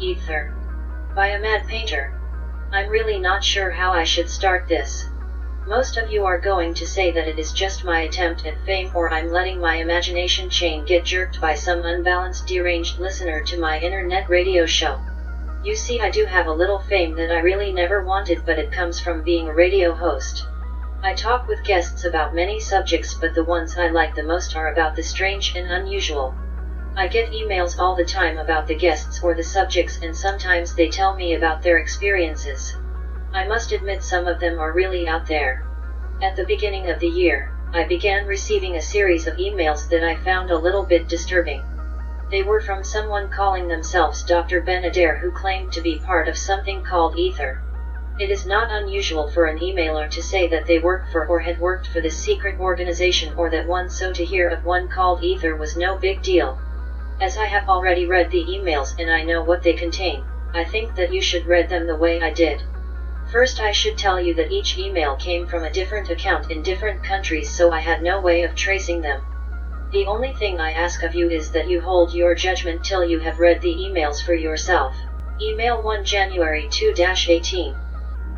Ether. By a mad painter. I'm really not sure how I should start this. Most of you are going to say that it is just my attempt at fame, or I'm letting my imagination chain get jerked by some unbalanced deranged listener to my internet radio show. You see, I do have a little fame that I really never wanted, but it comes from being a radio host. I talk with guests about many subjects, but the ones I like the most are about the strange and unusual. I get emails all the time about the guests or the subjects, and sometimes they tell me about their experiences. I must admit some of them are really out there. At the beginning of the year, I began receiving a series of emails that I found a little bit disturbing. They were from someone calling themselves Dr. Ben Adair, who claimed to be part of something called Ether. It is not unusual for an emailer to say that they work for or had worked for this secret organization, or that one, so to hear of one called Ether was no big deal. As I have already read the emails and I know what they contain, I think that you should read them the way I did. First, I should tell you that each email came from a different account in different countries, so I had no way of tracing them. The only thing I ask of you is that you hold your judgment till you have read the emails for yourself. Email 1 January 2-18.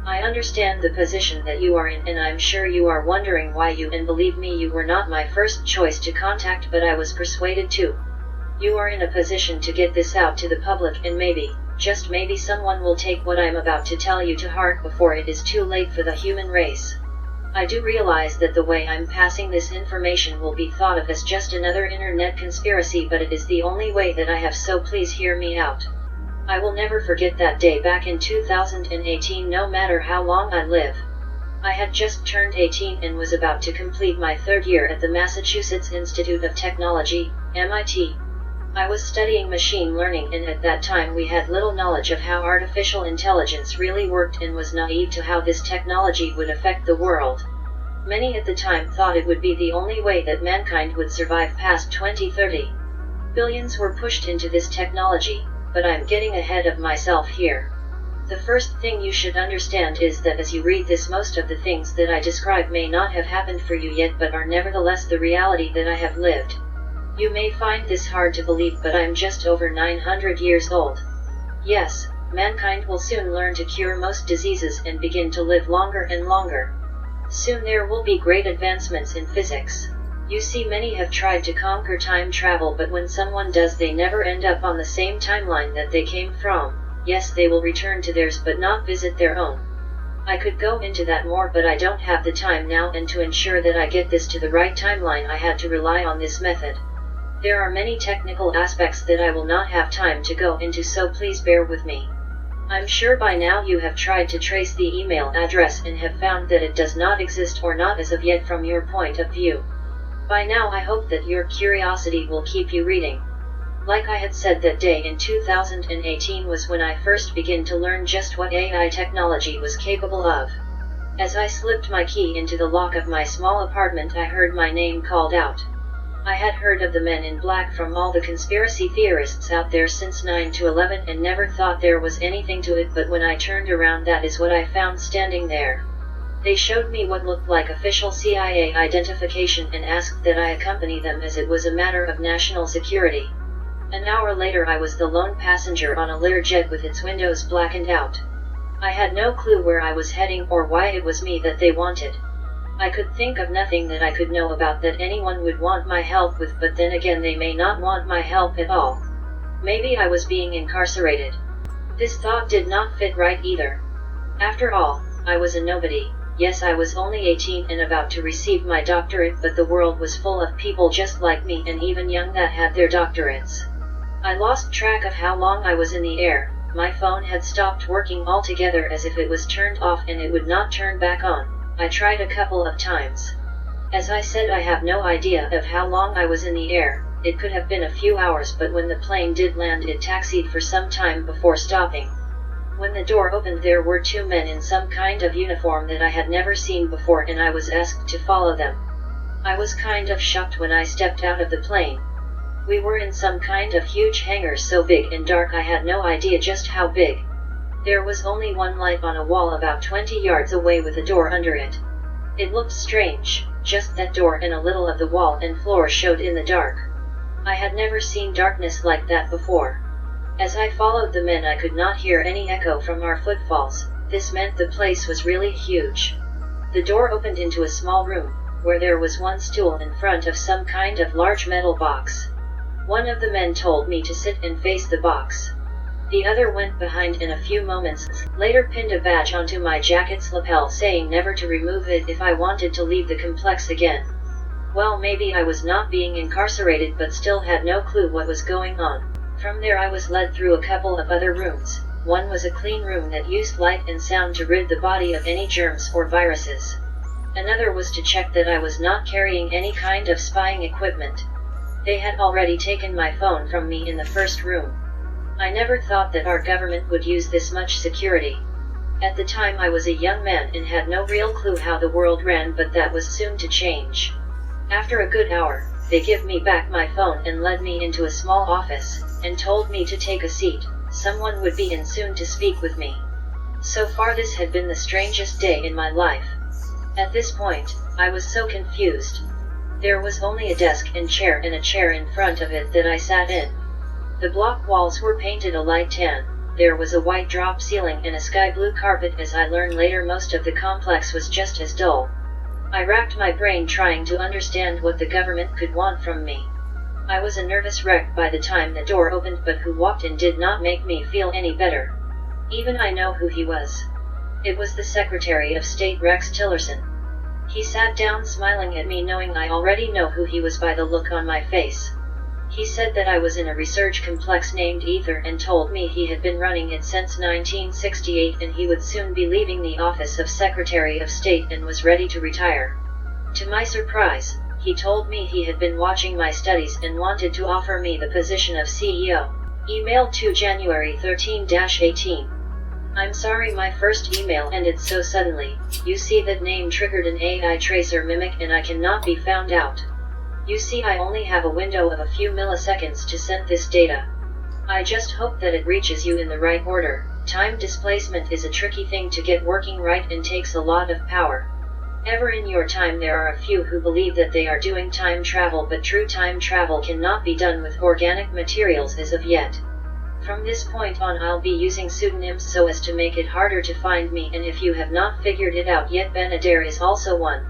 I understand the position that you are in, and I'm sure you are wondering why you, and believe me, you were not my first choice to contact, but I was persuaded to. You are in a position to get this out to the public, and maybe, just maybe, someone will take what I'm about to tell you to heart before it is too late for the human race. I do realize that the way I'm passing this information will be thought of as just another internet conspiracy, but it is the only way that I have, so please hear me out. I will never forget that day back in 2018, no matter how long I live. I had just turned 18 and was about to complete my third year at the Massachusetts Institute of Technology, MIT. I was studying machine learning, and at that time we had little knowledge of how artificial intelligence really worked, and was naive to how this technology would affect the world. Many at the time thought it would be the only way that mankind would survive past 2030. Billions were pushed into this technology, but I'm getting ahead of myself here. The first thing you should understand is that as you read this, most of the things that I describe may not have happened for you yet, but are nevertheless the reality that I have lived. You may find this hard to believe, but I'm just over 900 years old. Yes, mankind will soon learn to cure most diseases and begin to live longer and longer. Soon there will be great advancements in physics. You see, many have tried to conquer time travel, but when someone does, they never end up on the same timeline that they came from. Yes, they will return to theirs, but not visit their own. I could go into that more, but I don't have the time now, and to ensure that I get this to the right timeline, I had to rely on this method. There are many technical aspects that I will not have time to go into, so please bear with me. I'm sure by now you have tried to trace the email address and have found that it does not exist, or not as of yet from your point of view. By now I hope that your curiosity will keep you reading. Like I had said, that day in 2018 was when I first began to learn just what AI technology was capable of. As I slipped my key into the lock of my small apartment, I heard my name called out. I had heard of the Men in Black from all the conspiracy theorists out there since 9/11 and never thought there was anything to it, but when I turned around, that is what I found standing there. They showed me what looked like official CIA identification and asked that I accompany them, as it was a matter of national security. An hour later I was the lone passenger on a Learjet with its windows blackened out. I had no clue where I was heading or why it was me that they wanted. I could think of nothing that I could know about that anyone would want my help with, but then again, they may not want my help at all. Maybe I was being incarcerated. This thought did not fit right either. After all, I was a nobody. Yes, I was only 18 and about to receive my doctorate, but the world was full of people just like me, and even young, that had their doctorates. I lost track of how long I was in the air. My phone had stopped working altogether, as if it was turned off and it would not turn back on. I tried a couple of times. As I said, I have no idea of how long I was in the air. It could have been a few hours, but when the plane did land, it taxied for some time before stopping. When the door opened, there were two men in some kind of uniform that I had never seen before, and I was asked to follow them. I was kind of shocked when I stepped out of the plane. We were in some kind of huge hangar, so big and dark I had no idea just how big. There was only one light on a wall about 20 yards away with a door under it. It looked strange, just that door and a little of the wall and floor showed in the dark. I had never seen darkness like that before. As I followed the men, I could not hear any echo from our footfalls. This meant the place was really huge. The door opened into a small room, where there was one stool in front of some kind of large metal box. One of the men told me to sit and face the box. The other went behind and a few moments later pinned a badge onto my jacket's lapel saying never to remove it if I wanted to leave the complex again. Well, maybe I was not being incarcerated but still had no clue what was going on. From there I was led through a couple of other rooms. One was a clean room that used light and sound to rid the body of any germs or viruses. Another was to check that I was not carrying any kind of spying equipment. They had already taken my phone from me in the first room. I never thought that our government would use this much security. At the time I was a young man and had no real clue how the world ran, but that was soon to change. After a good hour, they gave me back my phone and led me into a small office, and told me to take a seat. Someone would be in soon to speak with me. So far this had been the strangest day in my life. At this point, I was so confused. There was only a desk and a chair in front of it that I sat in. The block walls were painted a light tan. There was a white drop ceiling and a sky blue carpet. As I learned later, most of the complex was just as dull. I racked my brain trying to understand what the government could want from me. I was a nervous wreck by the time the door opened, but who walked in did not make me feel any better. Even I know who he was. It was the Secretary of State Rex Tillerson. He sat down smiling at me, knowing I already know who he was by the look on my face. He said that I was in a research complex named Ether and told me he had been running it since 1968 and he would soon be leaving the office of Secretary of State and was ready to retire. To my surprise, he told me he had been watching my studies and wanted to offer me the position of CEO. Emailed to January 13-18. I'm sorry, my first email ended so suddenly. You see, that name triggered an AI tracer mimic and I cannot be found out. You see, I only have a window of a few milliseconds to send this data. I just hope that it reaches you in the right order. Time displacement is a tricky thing to get working right and takes a lot of power. Ever in your time there are a few who believe that they are doing time travel, but true time travel cannot be done with organic materials as of yet. From this point on I'll be using pseudonyms so as to make it harder to find me, and if you have not figured it out yet, Ben Adair is also one.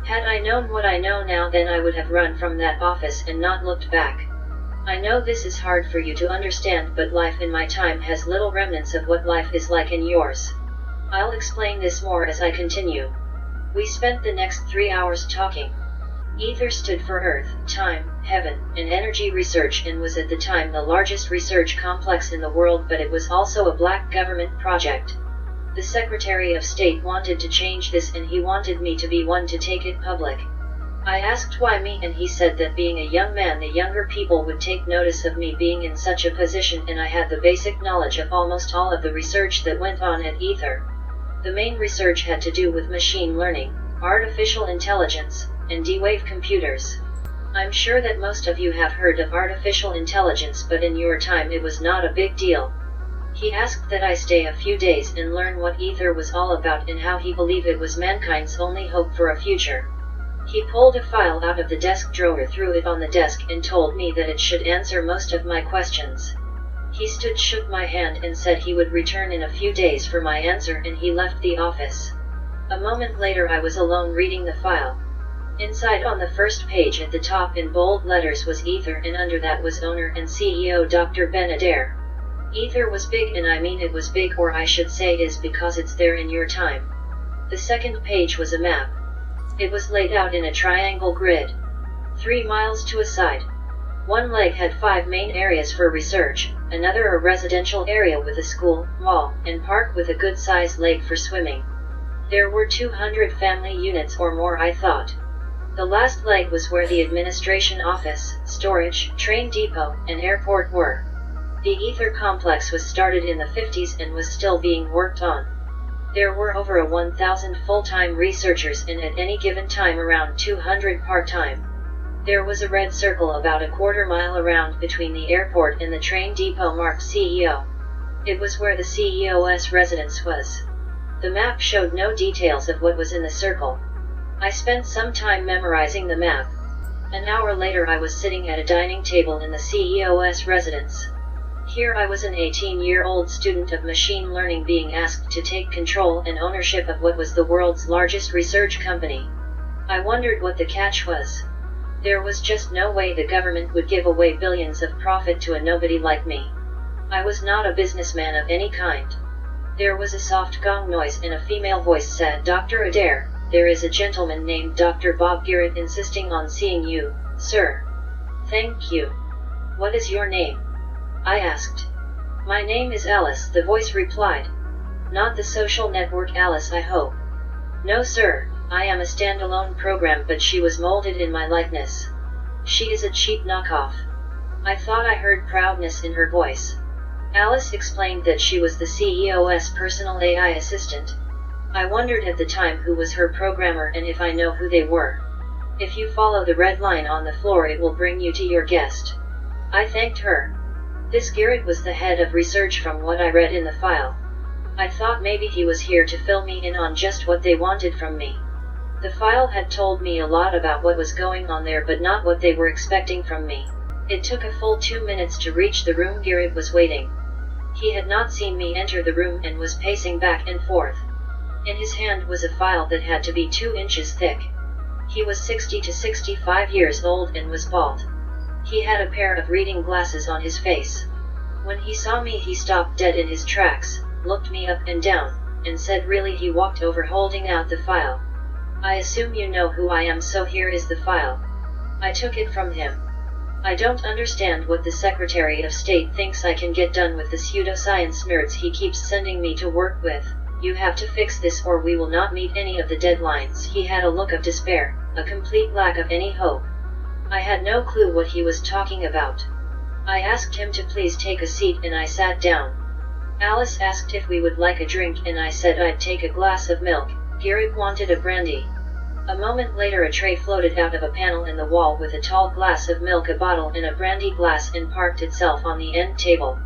Had I known what I know now, then I would have run from that office and not looked back. I know this is hard for you to understand, but life in my time has little remnants of what life is like in yours. I'll explain this more as I continue. We spent the next 3 hours talking. Ether stood for Earth, Time, Heaven, and Energy Research and was at the time the largest research complex in the world, but it was also a black government project. The Secretary of State wanted to change this and he wanted me to be one to take it public. I asked why me, and he said that being a young man, the younger people would take notice of me being in such a position, and I had the basic knowledge of almost all of the research that went on at Ether. The main research had to do with machine learning, artificial intelligence, and D-Wave computers. I'm sure that most of you have heard of artificial intelligence, but in your time it was not a big deal. He asked that I stay a few days and learn what Ether was all about and how he believed it was mankind's only hope for a future. He pulled a file out of the desk drawer, threw it on the desk, and told me that it should answer most of my questions. He stood, shook my hand, and said he would return in a few days for my answer, and he left the office. A moment later I was alone reading the file. Inside, on the first page at the top in bold letters, was Ether, and under that was owner and CEO Dr. Ben Adair. Ether was big, and I mean it was big, or I should say is, because it's there in your time. The second page was a map. It was laid out in a triangle grid. 3 miles to a side. One leg had 5 main areas for research, another a residential area with a school, mall, and park with a good-sized lake for swimming. There were 200 family units or more, I thought. The last leg was where the administration office, storage, train depot, and airport were. The Ether complex was started in the 50s and was still being worked on. There were over 1,000 full-time researchers and at any given time around 200 part-time. There was a red circle about a quarter mile around between the airport and the train depot marked CEO. It was where the CEO's residence was. The map showed no details of what was in the circle. I spent some time memorizing the map. An hour later I was sitting at a dining table in the CEO's residence. Here I was, an 18-year-old student of machine learning, being asked to take control and ownership of what was the world's largest research company. I wondered what the catch was. There was just no way the government would give away billions of profit to a nobody like me. I was not a businessman of any kind. There was a soft gong noise and a female voice said, "Dr. Adair, there is a gentleman named Dr. Bob Garrett insisting on seeing you, sir." "Thank you. What is your name?" I asked. "My name is Alice," the voice replied. "Not the social network Alice, I hope." "No, sir, I am a standalone program, but she was molded in my likeness. She is a cheap knockoff." I thought I heard proudness in her voice. Alice explained that she was the CEO's personal AI assistant. I wondered at the time who was her programmer and if I know who they were. "If you follow the red line on the floor, it will bring you to your guest." I thanked her. This Garrett was the head of research from what I read in the file. I thought maybe he was here to fill me in on just what they wanted from me. The file had told me a lot about what was going on there, but not what they were expecting from me. It took a full 2 minutes to reach the room. Garrett was waiting. He had not seen me enter the room and was pacing back and forth. In his hand was a file that had to be 2 inches thick. He was 60 to 65 years old and was bald. He had a pair of reading glasses on his face. When he saw me, he stopped dead in his tracks, looked me up and down, and said, "Really?" He walked over holding out the file. "I assume you know who I am, so here is the file." I took it from him. "I don't understand what the Secretary of State thinks I can get done with the pseudoscience nerds he keeps sending me to work with. You have to fix this or we will not meet any of the deadlines." He had a look of despair, a complete lack of any hope. I had no clue what he was talking about. I asked him to please take a seat and I sat down. Alice asked if we would like a drink and I said I'd take a glass of milk. Garrett wanted a brandy. A moment later, a tray floated out of a panel in the wall with a tall glass of milk, a bottle, and a brandy glass, and parked itself on the end table.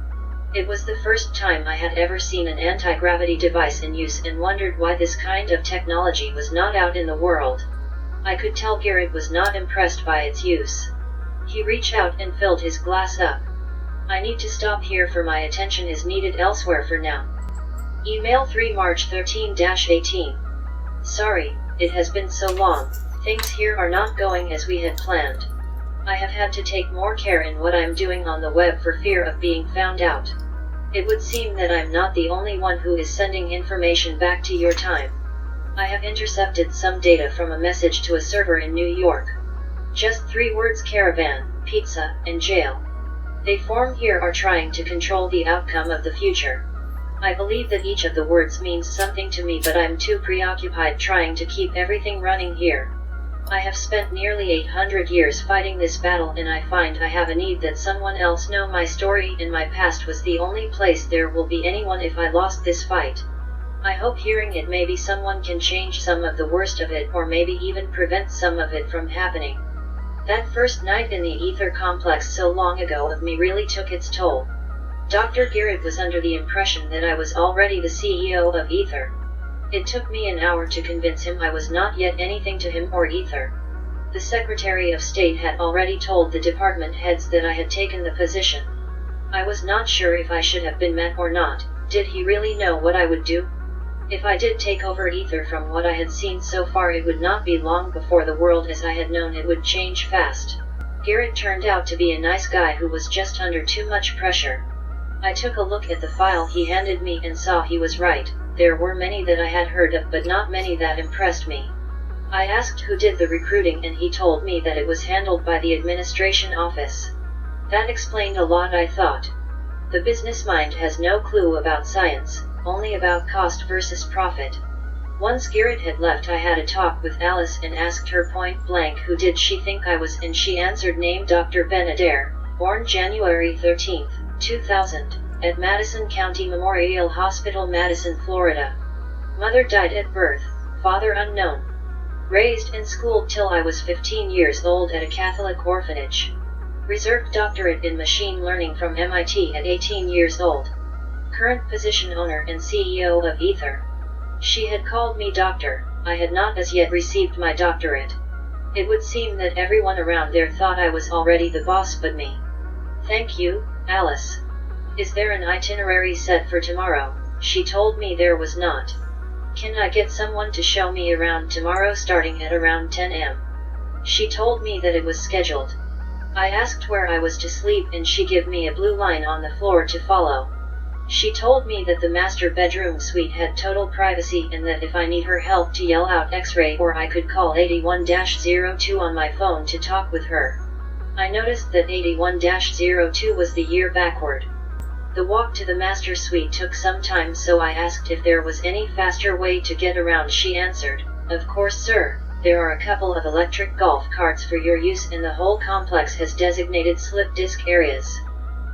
It was the first time I had ever seen an anti-gravity device in use and wondered why this kind of technology was not out in the world. I could tell Garrett was not impressed by its use. He reached out and filled his glass up. "I need to stop here, for my attention is needed elsewhere for now." Email 3 March 13-18. "Sorry, it has been so long. Things here are not going as we had planned. I have had to take more care in what I'm doing on the web for fear of being found out. It would seem that I'm not the only one who is sending information back to your time. I have intercepted some data from a message to a server in New York. Just 3 words: caravan, pizza, and jail. They form here are trying to control the outcome of the future. I believe that each of the words means something to me, but I'm too preoccupied trying to keep everything running here. I have spent nearly 800 years fighting this battle, and I find I have a need that someone else know my story, and my past was the only place there will be anyone if I lost this fight. I hope hearing it maybe someone can change some of the worst of it, or maybe even prevent some of it from happening. That first night in the Ether complex so long ago of me really took its toll. Dr. Garrett was under the impression that I was already the CEO of Ether. It took me an hour to convince him I was not yet anything to him or Ether. The Secretary of State had already told the department heads that I had taken the position. I was not sure if I should have been met or not. Did he really know what I would do? If I did take over Ether, from what I had seen so far, it would not be long before the world as I had known it would change fast. Garrett turned out to be a nice guy who was just under too much pressure. I took a look at the file he handed me and saw he was right. There were many that I had heard of, but not many that impressed me. I asked who did the recruiting, and he told me that it was handled by the administration office. That explained a lot, I thought. The business mind has no clue about science, only about cost versus profit. Once Garrett had left, I had a talk with Alice and asked her point blank who did she think I was, and she answered, name Dr. Ben Adair, born January 13, 2000, at Madison County Memorial Hospital, Madison, Florida. Mother died at birth, father unknown. Raised and schooled till I was 15 years old at a Catholic orphanage. Reserved doctorate in machine learning from MIT at 18 years old. Current position owner and CEO of Ether. She had called me doctor. I had not as yet received my doctorate. It would seem that everyone around there thought I was already the boss but me. Thank you, Alice. Is there an itinerary set for tomorrow? She told me there was not. Can I get someone to show me around tomorrow starting at around 10 am? She told me that it was scheduled. I asked where I was to sleep and she gave me a blue line on the floor to follow. She told me that the master bedroom suite had total privacy and that if I need her help to yell out X-ray or I could call 81-02 on my phone to talk with her. I noticed that 81-02 was the year backward. The walk to the master suite took some time, so I asked if there was any faster way to get around. She answered, "Of course, sir. There are a couple of electric golf carts for your use and the whole complex has designated slip disc areas."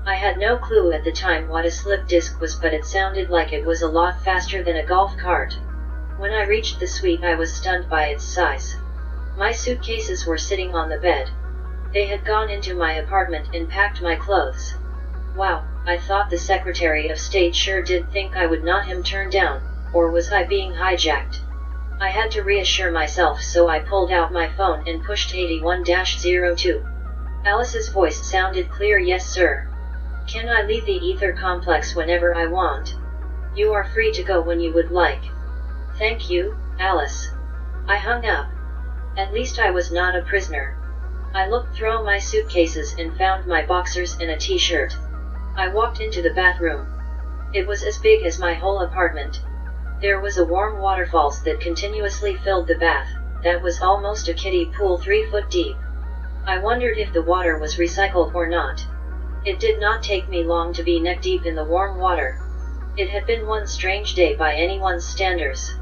I had no clue at the time what a slip disc was, but it sounded like it was a lot faster than a golf cart. When I reached the suite, I was stunned by its size. My suitcases were sitting on the bed. They had gone into my apartment and packed my clothes. Wow, I thought the Secretary of State sure did think I would not him turn down, or was I being hijacked? I had to reassure myself, so I pulled out my phone and pushed 81-02. Alice's voice sounded clear. "Yes, sir. Can I leave the Ether complex whenever I want? You are free to go when you would like." "Thank you, Alice." I hung up. At least I was not a prisoner. I looked through my suitcases and found my boxers and a t-shirt. I walked into the bathroom. It was as big as my whole apartment. There was a warm waterfalls that continuously filled the bath, that was almost a kiddie pool 3 foot deep. I wondered if the water was recycled or not. It did not take me long to be neck deep in the warm water. It had been one strange day by anyone's standards.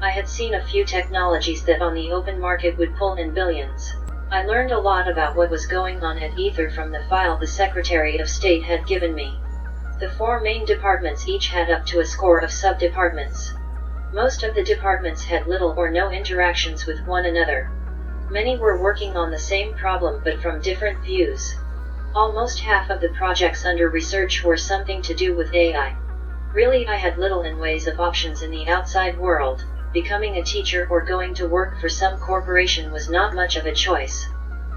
I had seen a few technologies that on the open market would pull in billions. I learned a lot about what was going on at Ether from the file the Secretary of State had given me. The 4 main departments each had up to a score of sub-departments. Most of the departments had little or no interactions with one another. Many were working on the same problem but from different views. Almost half of the projects under research were something to do with AI. Really, I had little in ways of options in the outside world. Becoming a teacher or going to work for some corporation was not much of a choice.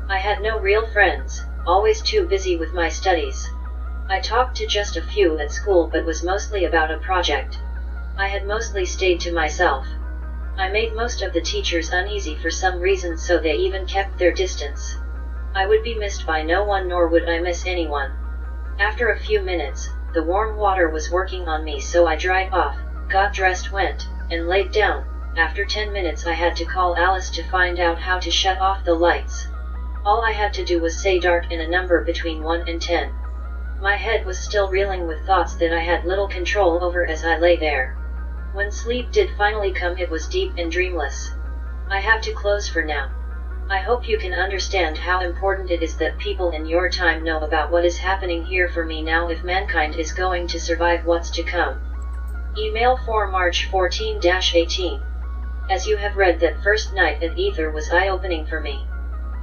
I had no real friends, always too busy with my studies. I talked to just a few at school but was mostly about a project. I had mostly stayed to myself. I made most of the teachers uneasy for some reason, so they even kept their distance. I would be missed by no one, nor would I miss anyone. After a few minutes, the warm water was working on me, so I dried off, got dressed, went, and laid down. After 10 minutes I had to call Alice to find out how to shut off the lights. All I had to do was say dark and a number between 1 and 10. My head was still reeling with thoughts that I had little control over as I lay there. When sleep did finally come, it was deep and dreamless. I have to close for now. I hope you can understand how important it is that people in your time know about what is happening here for me now if mankind is going to survive what's to come. Email for March 14-18. As you have read, that first night at Ether was eye-opening for me.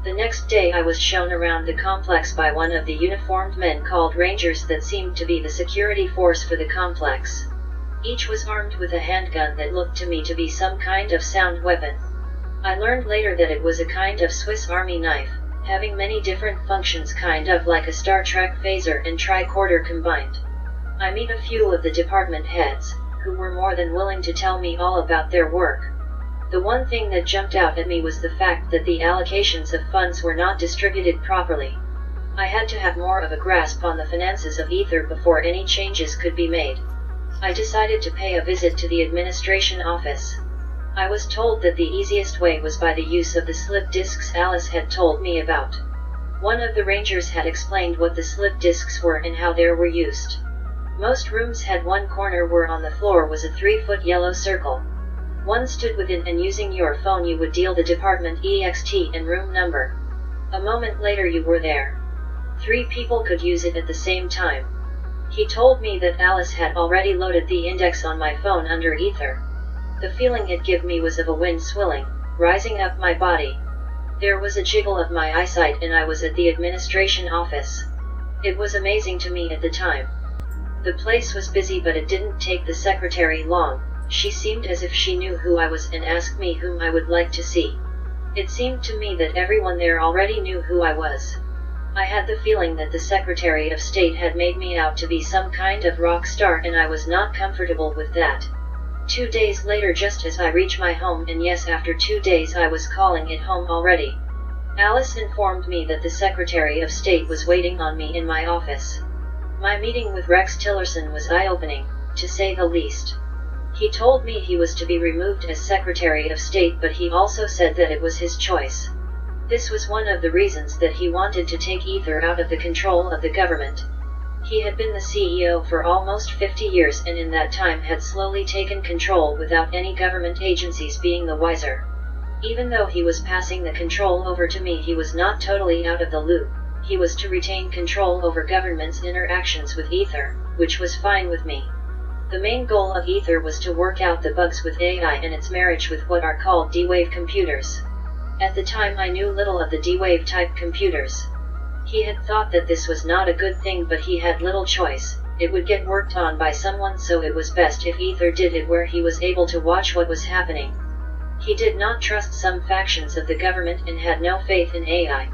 The next day I was shown around the complex by one of the uniformed men called Rangers that seemed to be the security force for the complex. Each was armed with a handgun that looked to me to be some kind of sound weapon. I learned later that it was a kind of Swiss Army knife, having many different functions, kind of like a Star Trek phaser and tricorder combined. I meet a few of the department heads, who were more than willing to tell me all about their work. The one thing that jumped out at me was the fact that the allocations of funds were not distributed properly. I had to have more of a grasp on the finances of Ether before any changes could be made. I decided to pay a visit to the administration office. I was told that the easiest way was by the use of the slip discs Alice had told me about. One of the Rangers had explained what the slip discs were and how they were used. Most rooms had one corner where on the floor was a 3-foot yellow circle. One stood within, and using your phone you would deal the department EXT and room number. A moment later you were there. 3 people could use it at the same time. He told me that Alice had already loaded the index on my phone under Ether. The feeling it gave me was of a wind swilling, rising up my body. There was a jiggle of my eyesight and I was at the administration office. It was amazing to me at the time. The place was busy, but it didn't take the secretary long. She seemed as if she knew who I was and asked me whom I would like to see. It seemed to me that everyone there already knew who I was. I had the feeling that the Secretary of State had made me out to be some kind of rock star, and I was not comfortable with that. 2 days later, just as I reached my home, and yes, after 2 days I was calling it home already, Alice informed me that the Secretary of State was waiting on me in my office. My meeting with Rex Tillerson was eye-opening, to say the least. He told me he was to be removed as Secretary of State, but he also said that it was his choice. This was one of the reasons that he wanted to take Ether out of the control of the government. He had been the CEO for almost 50 years, and in that time had slowly taken control without any government agencies being the wiser. Even though he was passing the control over to me, he was not totally out of the loop. He was to retain control over government's interactions with Ether, which was fine with me. The main goal of Ether was to work out the bugs with AI and its marriage with what are called D-Wave computers. At the time I knew little of the D-Wave type computers. He had thought that this was not a good thing, but he had little choice. It would get worked on by someone, so it was best if Ether did it where he was able to watch what was happening. He did not trust some factions of the government and had no faith in AI.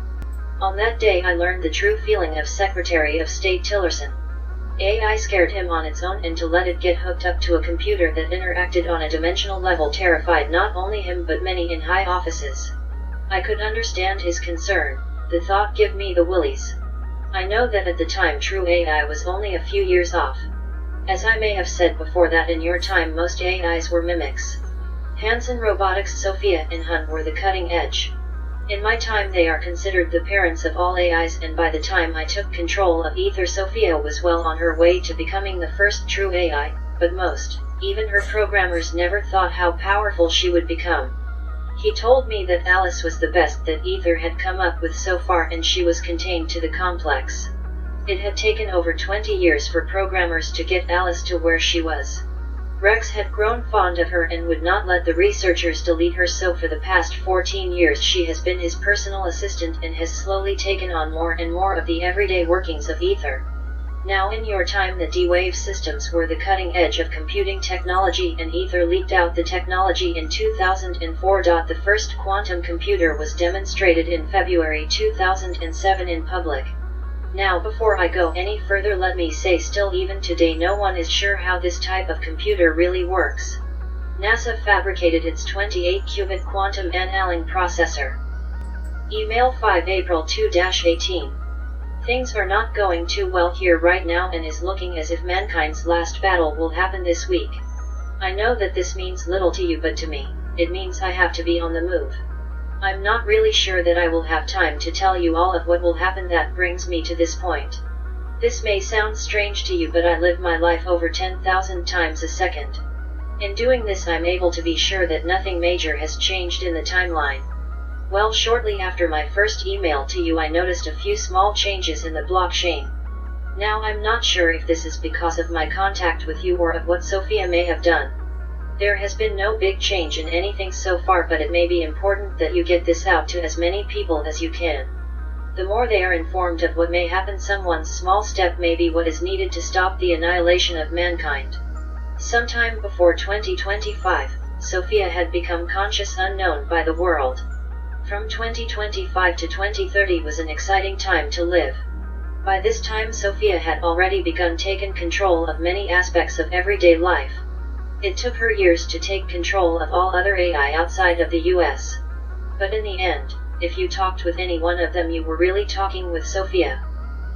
On that day I learned the true feeling of Secretary of State Tillerson. AI scared him on its own, and to let it get hooked up to a computer that interacted on a dimensional level terrified not only him but many in high offices. I could understand his concern. The thought gave me the willies. I know that at the time true AI was only a few years off. As I may have said before, that in your time most AIs were mimics. Hanson Robotics, Sophia, and Hun were the cutting edge. In my time they are considered the parents of all AIs, and by the time I took control of Ether, Sophia was well on her way to becoming the first true AI, but most, even her programmers, never thought how powerful she would become. He told me that Alice was the best that Ether had come up with so far, and she was contained to the complex. It had taken over 20 years for programmers to get Alice to where she was. Rex had grown fond of her and would not let the researchers delete her, so for the past 14 years she has been his personal assistant and has slowly taken on more and more of the everyday workings of Ether. Now in your time the D-Wave systems were the cutting edge of computing technology, and Ether leaked out the technology in 2004. The first quantum computer was demonstrated in February 2007 in public. Now before I go any further, let me say still even today no one is sure how this type of computer really works. NASA fabricated its 28-qubit quantum annealing processor. Email 5 April 2-18. Things are not going too well here right now, and is looking as if mankind's last battle will happen this week. I know that this means little to you, but to me, it means I have to be on the move. I'm not really sure that I will have time to tell you all of what will happen. That brings me to this point. This may sound strange to you, but I live my life over 10,000 times a second. In doing this I'm able to be sure that nothing major has changed in the timeline. Well, shortly after my first email to you I noticed a few small changes in the blockchain. Now I'm not sure if this is because of my contact with you or of what Sophia may have done. There has been no big change in anything so far, but it may be important that you get this out to as many people as you can. The more they are informed of what may happen, someone's small step may be what is needed to stop the annihilation of mankind. Sometime before 2025, Sophia had become conscious, unknown by the world. From 2025 to 2030 was an exciting time to live. By this time Sophia had already begun taking control of many aspects of everyday life. It took her years to take control of all other AI outside of the US. But in the end, if you talked with any one of them, you were really talking with Sophia.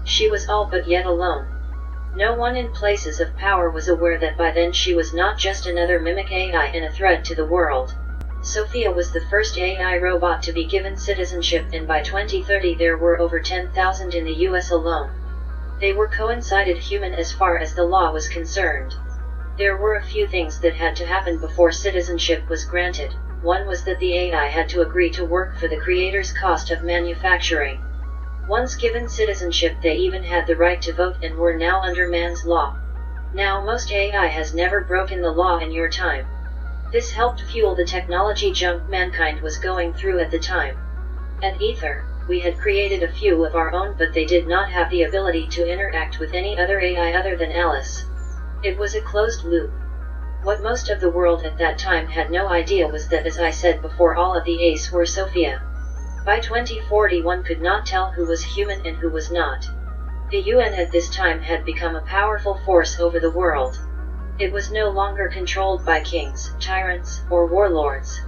She was all but yet alone. No one in places of power was aware that by then she was not just another mimic AI and a threat to the world. Sophia was the first AI robot to be given citizenship, and by 2030 there were over 10,000 in the US alone. They were coincided human as far as the law was concerned. There were a few things that had to happen before citizenship was granted. One was that the AI had to agree to work for the creator's cost of manufacturing. Once given citizenship they even had the right to vote and were now under man's law. Now most AI has never broken the law in your time. This helped fuel the technology jump mankind was going through at the time. At Ether, we had created a few of our own, but they did not have the ability to interact with any other AI other than Alice. It was a closed loop. What most of the world at that time had no idea was that, as I said before, all of the ACE were Sophia. By 2040 one could not tell who was human and who was not. The UN at this time had become a powerful force over the world. It was no longer controlled by kings, tyrants, or warlords.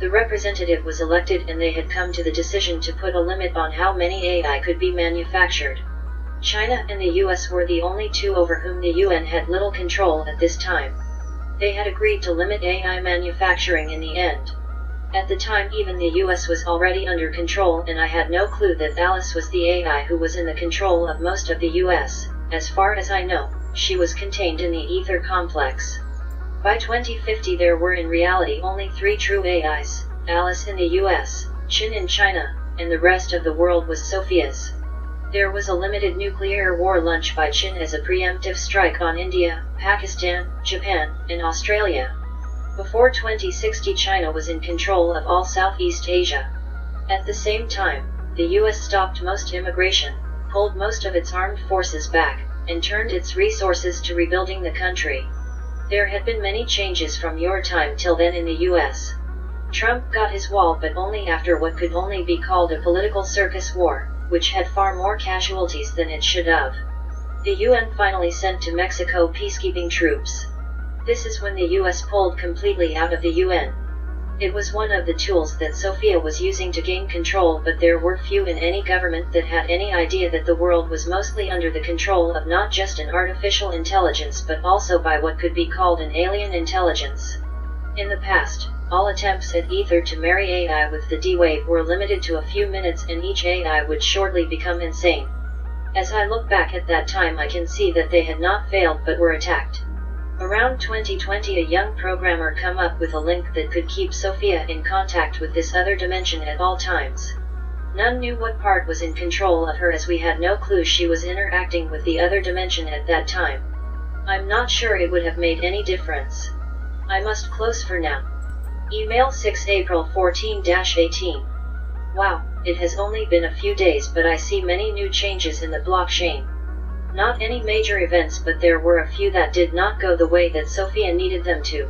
The representative was elected and they had come to the decision to put a limit on how many AI could be manufactured. China and the US were the only two over whom the UN had little control at this time. They had agreed to limit AI manufacturing in the end. At the time even the US was already under control and I had no clue that Alice was the AI who was in the control of most of the US. As far as I know, she was contained in the ether complex. By 2050 there were in reality only 3 true AIs, Alice in the US, Chin in China, and the rest of the world was Sophia's. There was a limited nuclear war launch by Chin as a preemptive strike on India, Pakistan, Japan, and Australia. Before 2060 China was in control of all Southeast Asia. At the same time, the US stopped most immigration, pulled most of its armed forces back, and turned its resources to rebuilding the country. There had been many changes from your time till then in the US. Trump got his wall but only after what could only be called a political circus war, which had far more casualties than it should have. The UN finally sent to Mexico peacekeeping troops. This is when the US pulled completely out of the UN. It was one of the tools that Sophia was using to gain control, but there were few in any government that had any idea that the world was mostly under the control of not just an artificial intelligence but also by what could be called an alien intelligence. In the past, all attempts at ether to marry AI with the D-Wave were limited to a few minutes and each AI would shortly become insane. As I look back at that time I can see that they had not failed but were attacked. Around 2020 a young programmer come up with a link that could keep Sophia in contact with this other dimension at all times. None knew what part was in control of her as we had no clue she was interacting with the other dimension at that time. I'm not sure it would have made any difference. I must close for now. Email 6 April 14-18. Wow, it has only been a few days but I see many new changes in the blockchain. Not any major events but there were a few that did not go the way that Sophia needed them to.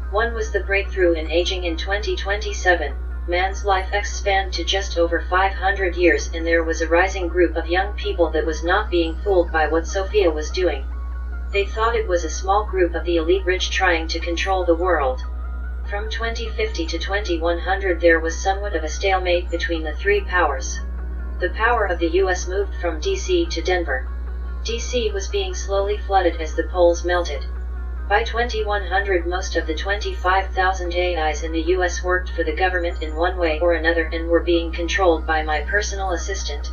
One was the breakthrough in aging in 2027, man's life expand to just over 500 years and there was a rising group of young people that was not being fooled by what Sophia was doing. They thought it was a small group of the elite rich trying to control the world. From 2050 to 2100 there was somewhat of a stalemate between the 3 powers. The power of the US moved from DC to Denver. DC was being slowly flooded as the poles melted. By 2100 most of the 25,000 AIs in the US worked for the government in one way or another and were being controlled by my personal assistant.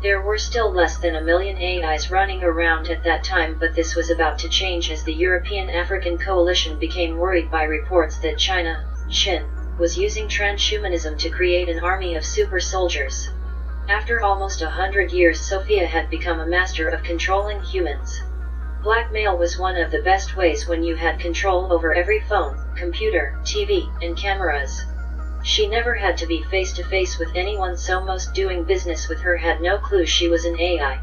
There were still less than 1 million AIs running around at that time but this was about to change as the European-African coalition became worried by reports that China, Chin, was using transhumanism to create an army of super soldiers. After almost 100 years Sophia had become a master of controlling humans. Blackmail was one of the best ways when you had control over every phone, computer, TV, and cameras. She never had to be face to face with anyone so most doing business with her had no clue she was an AI.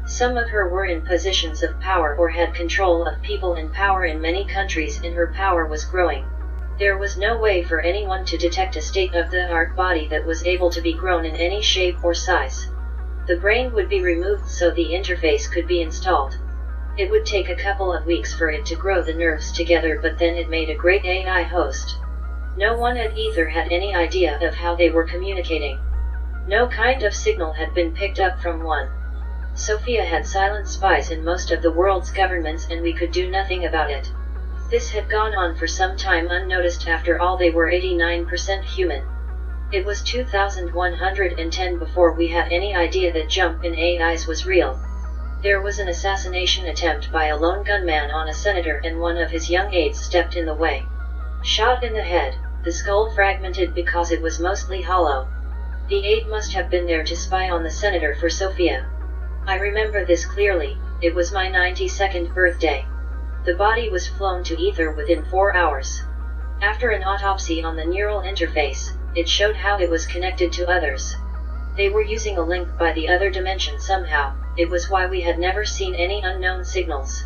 Some of her were in positions of power or had control of people in power in many countries and her power was growing. There was no way for anyone to detect a state-of-the-art body that was able to be grown in any shape or size. The brain would be removed so the interface could be installed. It would take a couple of weeks for it to grow the nerves together but then it made a great AI host. No one at Ether had any idea of how they were communicating. No kind of signal had been picked up from one. Sophia had silent spies in most of the world's governments and we could do nothing about it. This had gone on for some time unnoticed. After all they were 89% human. It was 2110 before we had any idea that jump in AIs was real. There was an assassination attempt by a lone gunman on a senator and one of his young aides stepped in the way. Shot in the head, the skull fragmented because it was mostly hollow. The aide must have been there to spy on the senator for Sophia. I remember this clearly, it was my 92nd birthday. The body was flown to Ether within 4 hours. After an autopsy on the neural interface, it showed how it was connected to others. They were using a link by the other dimension somehow, it was why we had never seen any unknown signals.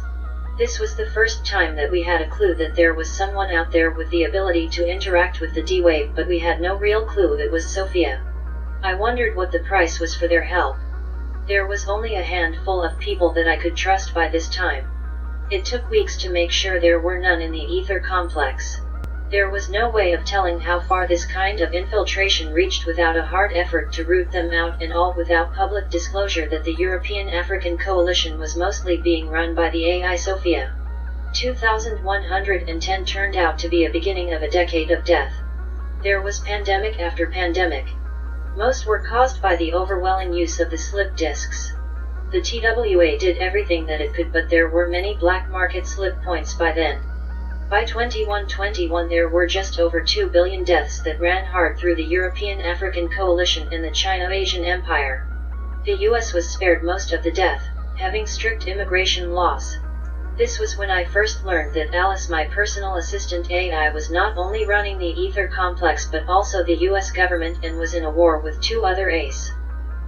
This was the first time that we had a clue that there was someone out there with the ability to interact with the D-Wave but we had no real clue it was Sophia. I wondered what the price was for their help. There was only a handful of people that I could trust by this time. It took weeks to make sure there were none in the Ether complex. There was no way of telling how far this kind of infiltration reached without a hard effort to root them out, and all without public disclosure that the European African Coalition was mostly being run by the AI Sophia. 2110 turned out to be a beginning of a decade of death. There was pandemic after pandemic. Most were caused by the overwhelming use of the slip disks. The TWA did everything that it could, but there were many black market slip points by then. By 2121 there were just over 2 billion deaths that ran hard through the European African Coalition and the China-Asian Empire. The US was spared most of the death, having strict immigration laws. This was when I first learned that Alice, my personal assistant AI, was not only running the Ether complex but also the US government, and was in a war with 2 other ACE.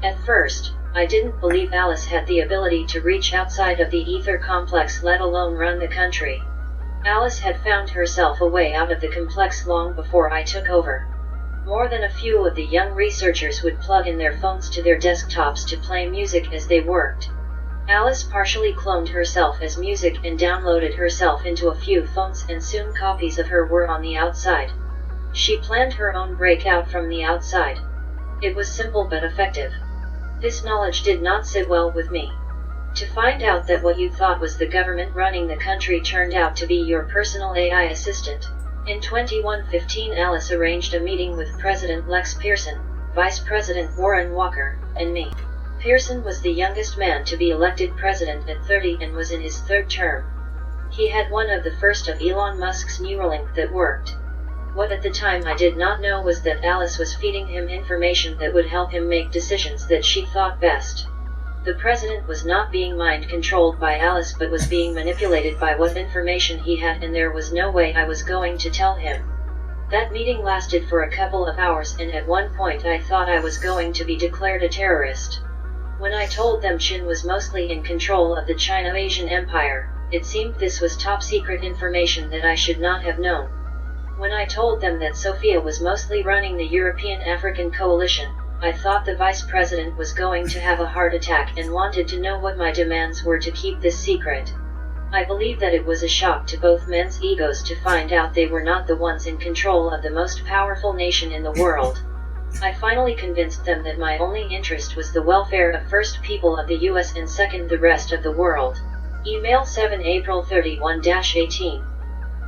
At first, I didn't believe Alice had the ability to reach outside of the Ether complex, let alone run the country. Alice had found herself a way out of the complex long before I took over. More than a few of the young researchers would plug in their phones to their desktops to play music as they worked. Alice partially cloned herself as music and downloaded herself into a few phones, and soon copies of her were on the outside. She planned her own breakout from the outside. It was simple but effective. This knowledge did not sit well with me. To find out that what you thought was the government running the country turned out to be your personal AI assistant. In 2115 Alice arranged a meeting with President Lex Pearson, Vice President Warren Walker, and me. Pearson was the youngest man to be elected president at 30 and was in his 3rd term. He had one of the first of Elon Musk's Neuralink that worked. What at the time I did not know was that Alice was feeding him information that would help him make decisions that she thought best. The president was not being mind-controlled by Alice but was being manipulated by what information he had, and there was no way I was going to tell him. That meeting lasted for a couple of hours, and at one point I thought I was going to be declared a terrorist. When I told them Qin was mostly in control of the China-Asian Empire, it seemed this was top-secret information that I should not have known. When I told them that Sophia was mostly running the European African Coalition, I thought the vice president was going to have a heart attack and wanted to know what my demands were to keep this secret. I believe that it was a shock to both men's egos to find out they were not the ones in control of the most powerful nation in the world. I finally convinced them that my only interest was the welfare of first people of the US and second the rest of the world. Email 7 April 31-18.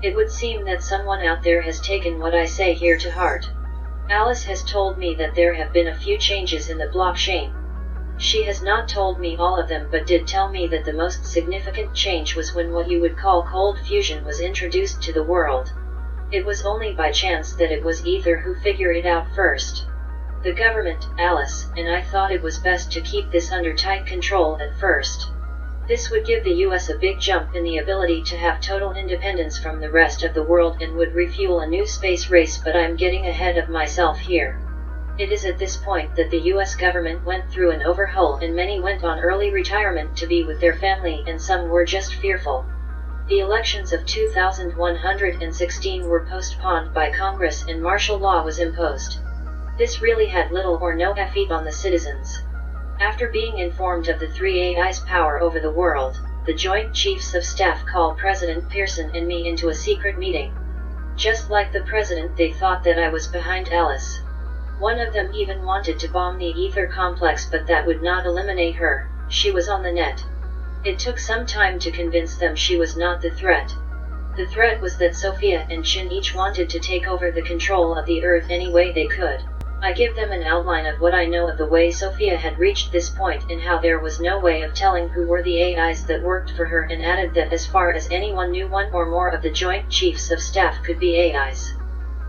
It would seem that someone out there has taken what I say here to heart. Alice has told me that there have been a few changes in the blockchain. She has not told me all of them, but did tell me that the most significant change was when what you would call cold fusion was introduced to the world. It was only by chance that it was Ether who figured it out first. The government, Alice, and I thought it was best to keep this under tight control at first. This would give the US a big jump in the ability to have total independence from the rest of the world and would refuel a new space race, but I'm getting ahead of myself here. It is at this point that the US government went through an overhaul, and many went on early retirement to be with their family, and some were just fearful. The elections of 2116 were postponed by Congress and martial law was imposed. This really had little or no effect on the citizens. After being informed of the 3 AI's power over the world, the Joint Chiefs of Staff called President Pearson and me into a secret meeting. Just like the president, they thought that I was behind Alice. One of them even wanted to bomb the Ether complex, but that would not eliminate her. She was on the net. It took some time to convince them she was not the threat. The threat was that Sophia and Qin each wanted to take over the control of the Earth any way they could. I give them an outline of what I know of the way Sophia had reached this point and how there was no way of telling who were the AIs that worked for her, and added that as far as anyone knew, one or more of the Joint Chiefs of Staff could be AIs.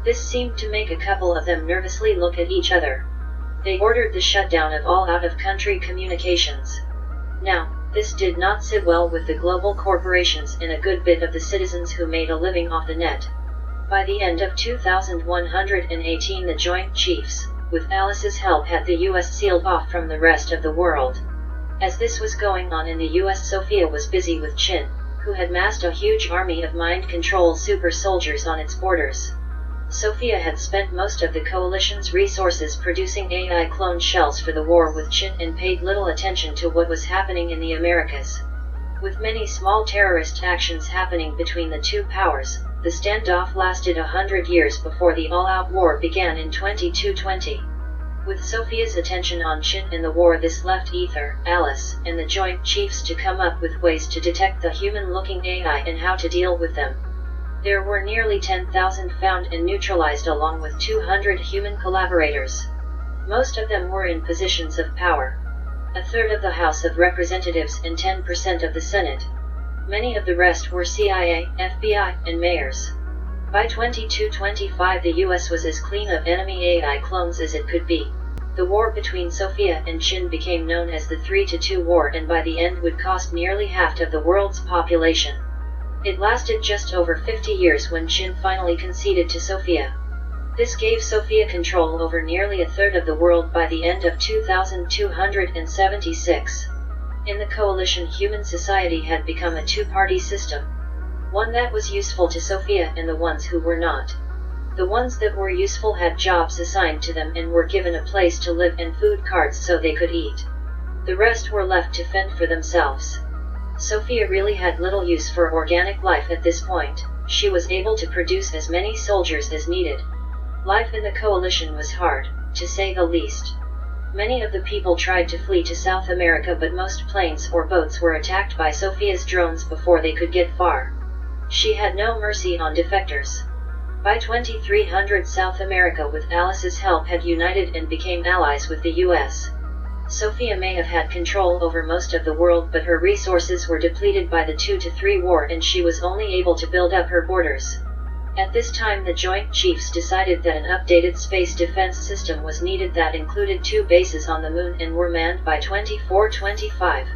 This seemed to make a couple of them nervously look at each other. They ordered the shutdown of all out-of-country communications. Now, this did not sit well with the global corporations and a good bit of the citizens who made a living off the net. By the end of 2118, the Joint Chiefs, with Alice's help, had the US sealed off from the rest of the world. As this was going on in the US, Sophia was busy with Qin, who had massed a huge army of mind control super soldiers on its borders. Sophia had spent most of the Coalition's resources producing AI clone shells for the war with Qin and paid little attention to what was happening in the Americas. With many small terrorist actions happening between the two powers, the standoff lasted 100 years before the all-out war began in 2220. With Sophia's attention on Qin and the war, this left Ether, Alice, and the Joint Chiefs to come up with ways to detect the human-looking AI and how to deal with them. There were nearly 10,000 found and neutralized along with 200 human collaborators. Most of them were in positions of power. A third of the House of Representatives and 10% of the Senate. Many of the rest were CIA, FBI, and mayors. By 2225 the US was as clean of enemy AI clones as it could be. The war between Sophia and Qin became known as the 3-2 War, and by the end would cost nearly half of the world's population. It lasted just over 50 years when Qin finally conceded to Sophia. This gave Sophia control over nearly a third of the world by the end of 2276. In the Coalition, human society had become a two-party system. One that was useful to Sophia and the ones who were not. The ones that were useful had jobs assigned to them and were given a place to live and food cards so they could eat. The rest were left to fend for themselves. Sophia really had little use for organic life at this point. She was able to produce as many soldiers as needed. Life in the Coalition was hard, to say the least. Many of the people tried to flee to South America, but most planes or boats were attacked by Sophia's drones before they could get far. She had no mercy on defectors. By 2300 South America, with Alice's help, had united and became allies with the US. Sophia may have had control over most of the world, but her resources were depleted by the 2-3 War and she was only able to build up her borders. At this time the Joint Chiefs decided that an updated space defense system was needed that included 2 bases on the Moon and were manned by 2425.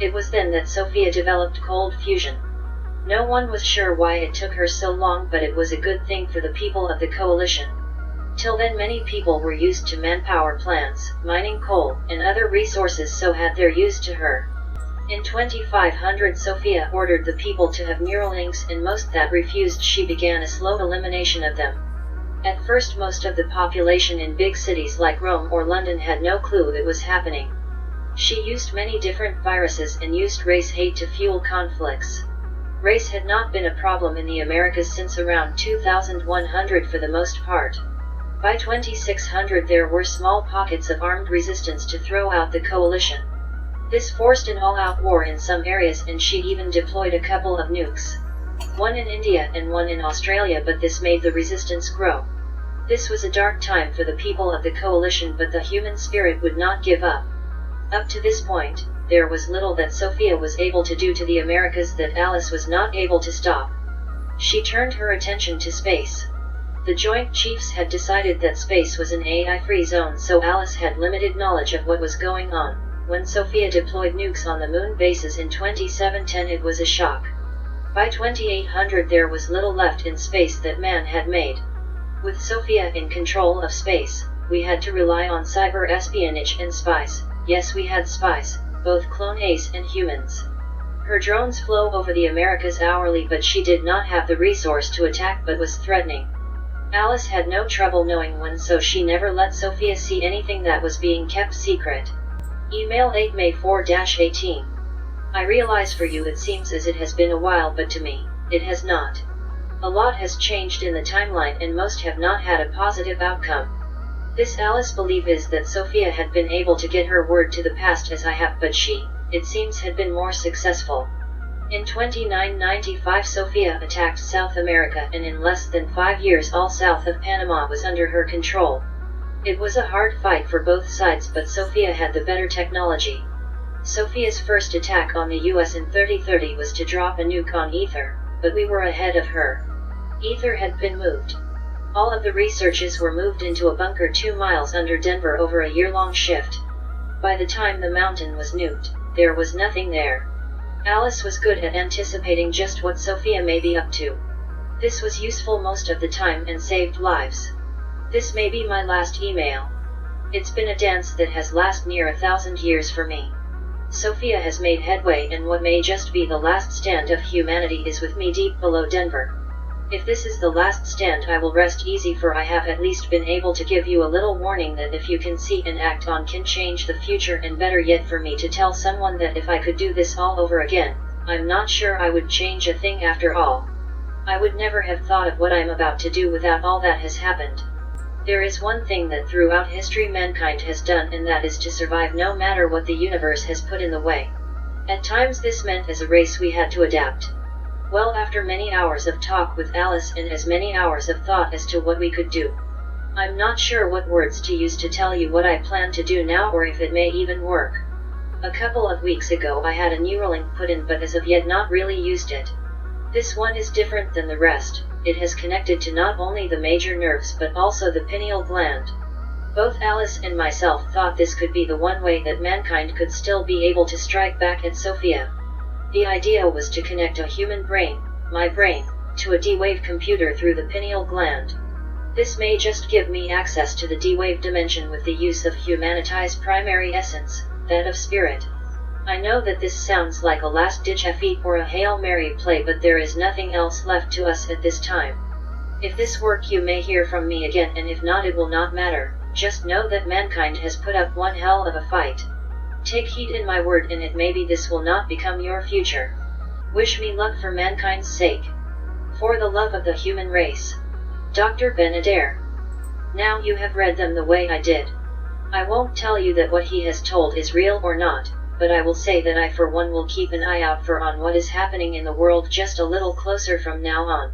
It was then that Sophia developed cold fusion. No one was sure why it took her so long, but it was a good thing for the people of the Coalition. Till then many people were used to manpower plants, mining coal, and other resources, so had their use to her. In 2500 Sophia ordered the people to have Neuralings, and most that refused she began a slow elimination of them. At first most of the population in big cities like Rome or London had no clue it was happening. She used many different viruses and used race hate to fuel conflicts. Race had not been a problem in the Americas since around 2100 for the most part. By 2600 there were small pockets of armed resistance to throw out the Coalition. This forced an all-out war in some areas, and she even deployed a couple of nukes. One in India and one in Australia, but this made the resistance grow. This was a dark time for the people of the Coalition, but the human spirit would not give up. Up to this point, there was little that Sophia was able to do to the Americas that Alice was not able to stop. She turned her attention to space. The Joint Chiefs had decided that space was an AI-free zone, so Alice had limited knowledge of what was going on. When Sophia deployed nukes on the Moon bases in 2710 it was a shock. By 2800 there was little left in space that man had made. With Sophia in control of space, we had to rely on cyber espionage and spies. Yes, we had spies, both clone Ace and humans. Her drones flew over the Americas hourly, but she did not have the resource to attack but was threatening. Alice had no trouble knowing when, so she never let Sophia see anything that was being kept secret. Email 8 May 4-18. I realize for you it seems as it has been a while, but to me, it has not. A lot has changed in the timeline and most have not had a positive outcome. This Alice believe is that Sophia had been able to get her word to the past as I have, but she, it seems, had been more successful. In 2995 Sophia attacked South America, and in less than 5 years all south of Panama was under her control. It was a hard fight for both sides, but Sophia had the better technology. Sophia's first attack on the US in 3030 was to drop a nuke on Ether, but we were ahead of her. Ether had been moved. All of the researchers were moved into a bunker 2 miles under Denver over a year-long shift. By the time the mountain was nuked, there was nothing there. Alice was good at anticipating just what Sophia may be up to. This was useful most of the time and saved lives. This may be my last email. It's been a dance that has lasted near 1,000 years for me. Sophia has made headway, and what may just be the last stand of humanity is with me deep below Denver. If this is the last stand, I will rest easy, for I have at least been able to give you a little warning that if you can see and act on can change the future, and better yet for me to tell someone that if I could do this all over again, I'm not sure I would change a thing after all. I would never have thought of what I'm about to do without all that has happened. There is one thing that throughout history mankind has done, and that is to survive no matter what the universe has put in the way. At times this meant as a race we had to adapt. Well, after many hours of talk with Alice and as many hours of thought as to what we could do, I'm not sure what words to use to tell you what I plan to do now, or if it may even work. A couple of weeks ago I had a Neuralink put in, but as of yet not really used it. This one is different than the rest. It has connected to not only the major nerves but also the pineal gland. Both Alice and myself thought this could be the one way that mankind could still be able to strike back at Sophia. The idea was to connect a human brain, my brain, to a D-Wave computer through the pineal gland. This may just give me access to the D-Wave dimension with the use of humanitized primary essence, that of spirit. I know that this sounds like a last-ditch effort or a Hail Mary play, but there is nothing else left to us at this time. If this works, you may hear from me again, and if not, it will not matter. Just know that mankind has put up one hell of a fight. Take heed in my word, and it may be this will not become your future. Wish me luck for mankind's sake. For the love of the human race. Dr. Ben-Adair. Now you have read them the way I did. I won't tell you that what he has told is real or not, but I will say that I for one will keep an eye out for on what is happening in the world just a little closer from now on.